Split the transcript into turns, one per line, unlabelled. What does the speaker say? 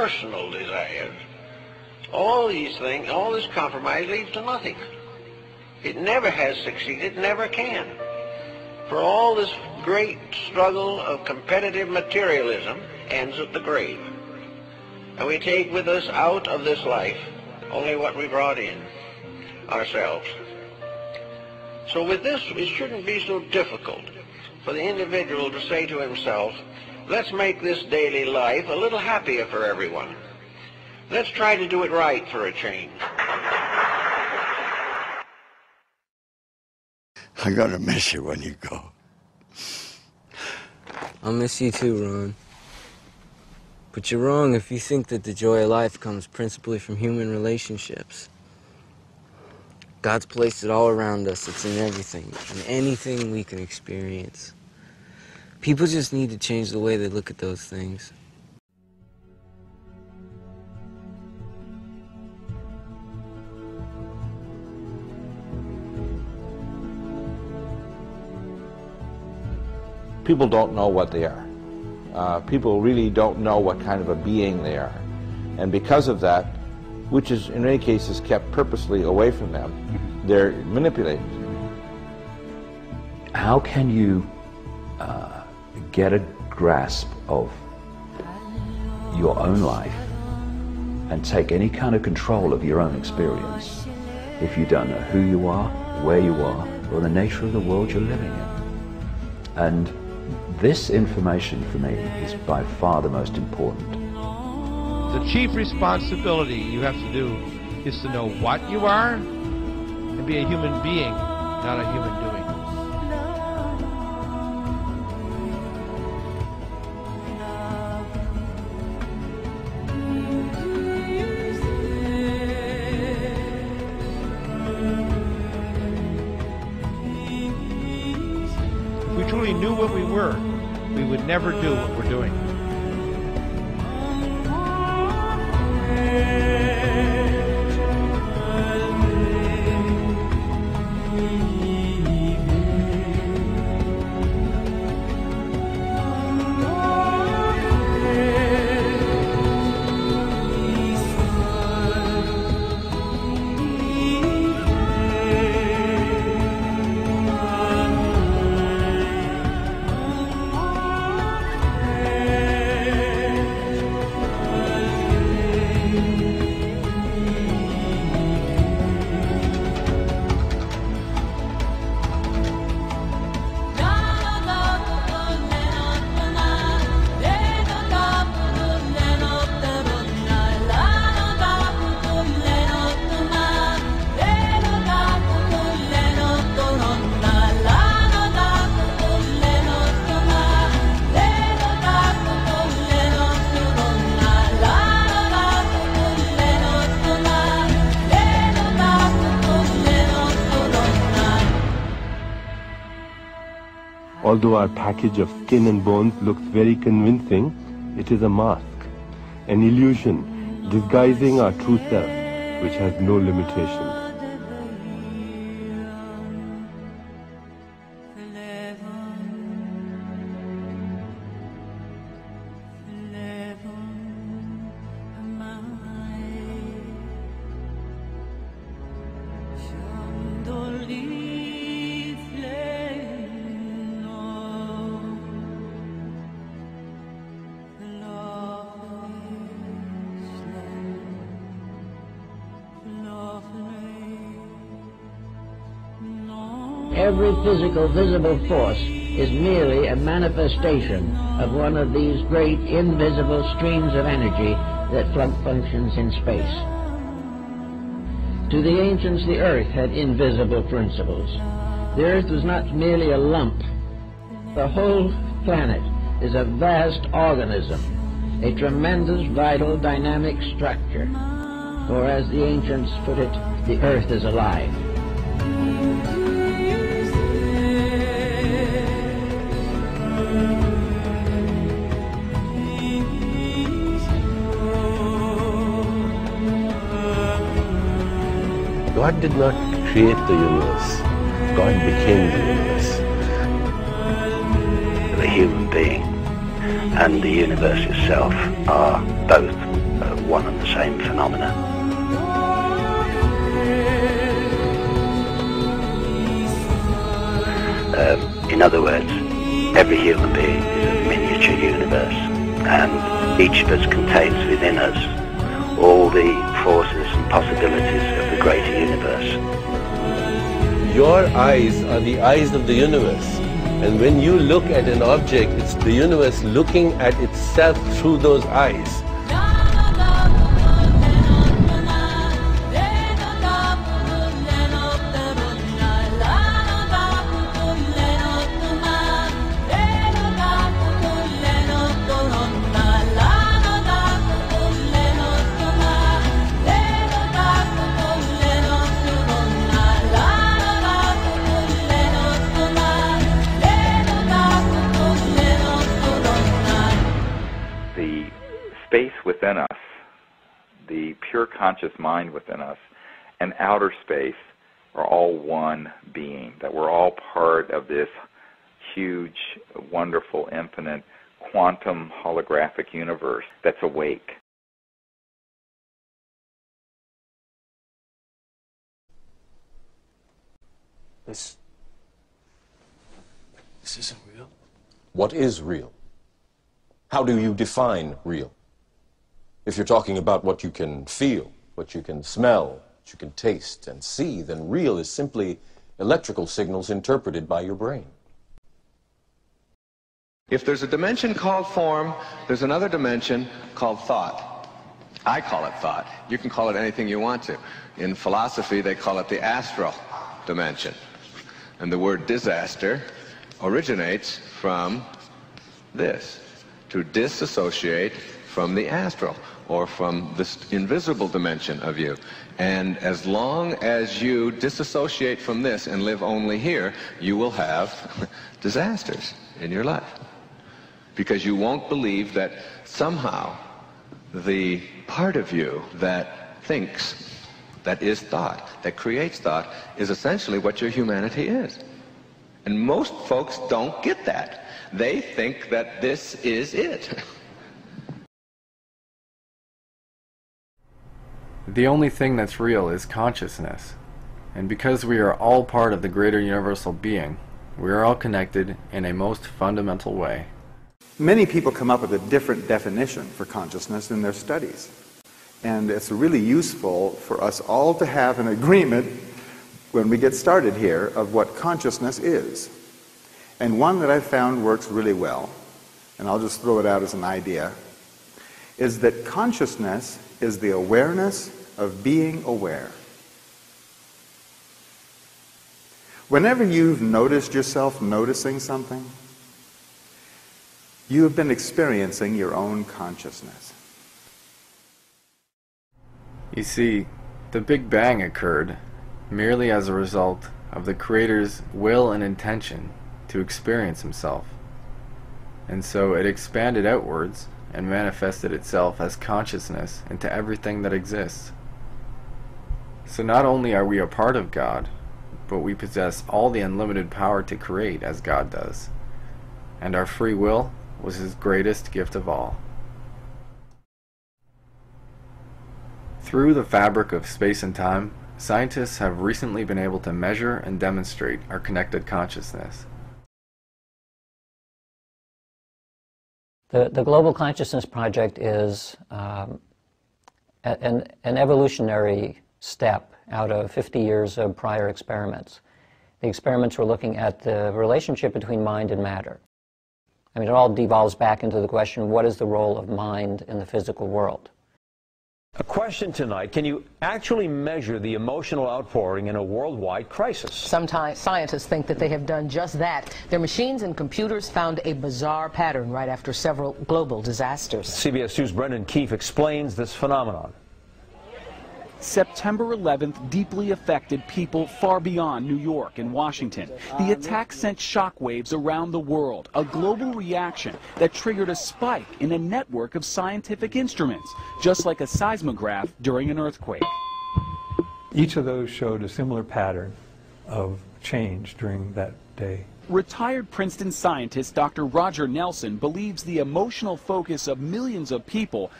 personal desires. All these things, all this compromise leads to nothing. It never has succeeded, never can. For all this great struggle of competitive materialism ends at the grave. And we take with us out of this life only what we brought in, ourselves. So with this, it shouldn't be so difficult for the individual to say to himself, let's make this daily life a little happier for everyone. Let's try to do it right for a change.
I'm going to miss you when you go.
I'll miss you too, Ron. But you're wrong if you think that the joy of life comes principally from human relationships. God's placed it all around us. It's in everything, in anything we can experience. People just need to change the way they look at those things.
People don't know what they are. People really don't know what kind of a being they are. And because of that, which is in many cases kept purposely away from them, they're manipulated.
How can you get a grasp of your own life and take any kind of control of your own experience if you don't know who you are, where you are, or the nature of the world you're living in? And this information for me is by far the most important.
The chief responsibility you have to do is to know what you are and be a human being, not a human doing. If we truly knew what we were, we would never do what we're doing.
Although our package of skin and bones looks very convincing, it is a mask, an illusion disguising our true self, which has no limitations.
Every physical visible force is merely a manifestation of one of these great invisible streams of energy that functions in space. To the ancients, the earth had invisible principles. The earth was not merely a lump. The whole planet is a vast organism, a tremendous, vital, dynamic structure. Or as the ancients put it, the earth is alive.
God did not create the universe. God became the universe.
The human being and the universe itself are both
same phenomena. In other words, every human being is a miniature universe, and each of us contains within us all the forces and possibilities of the greater universe.
Your eyes are the eyes of the universe, and when you look at an object, it's the universe looking at itself through those eyes.
Space within us, the pure conscious mind within us, and outer space are all one being, that we're all part of this huge, wonderful, infinite, quantum holographic universe that's awake.
This isn't real. What is real? How do you define real? If you're talking about what you can feel, what you can smell, what you can taste and see, then real is simply electrical signals interpreted by your brain.
If there's a dimension called form, there's another dimension called thought. I call it thought. You can call it anything you want to. In philosophy, they call it the astral dimension. And the word disaster originates from this, to disassociate from the astral, or from this invisible dimension of you. And as long as you disassociate from this and live only here, you will have disasters in your life. Because you won't believe that somehow the part of you that thinks, that is thought, that creates thought, is essentially what your humanity is. And most folks don't get that. They think that this is it.
The only thing that's real is consciousness. And because we are all part of the greater universal being, we are all connected in a most fundamental way.
Many people come up with a different definition for consciousness in their studies. And it's really useful for us all to have an agreement when we get started here of what consciousness is. And one that I've found works really well, and I'll just throw it out as an idea, is that consciousness is the awareness of being aware. Whenever you've noticed yourself noticing something, you have been experiencing your own consciousness.
You see, the Big Bang occurred merely as a result of the Creator's will and intention to experience himself. And so it expanded outwards and manifested itself as consciousness into everything that exists. So not only are we a part of God, but we possess all the unlimited power to create as God does. And our free will was his greatest gift of all. Through the fabric of space and time, scientists have recently been able to measure and demonstrate our connected consciousness.
The Global Consciousness Project is an evolutionary step out of 50 years of prior experiments. The experiments were looking at the relationship between mind and matter. I mean, it all devolves back into the question, what is the role of mind in the physical world?
A question tonight, can you actually measure the emotional outpouring in a worldwide crisis?
Sometimes scientists think that they have done just that. Their machines and computers found a bizarre pattern right after several global disasters.
CBS News' Brendan Keefe explains this phenomenon.
September 11th deeply affected people far beyond New York and Washington. The attack sent shockwaves around the world, a global reaction that triggered a spike in a network of scientific instruments, just like a seismograph during an earthquake.
Each of those showed a similar pattern of change during that day.
Retired Princeton scientist Dr. Roger Nelson believes the emotional focus of millions of people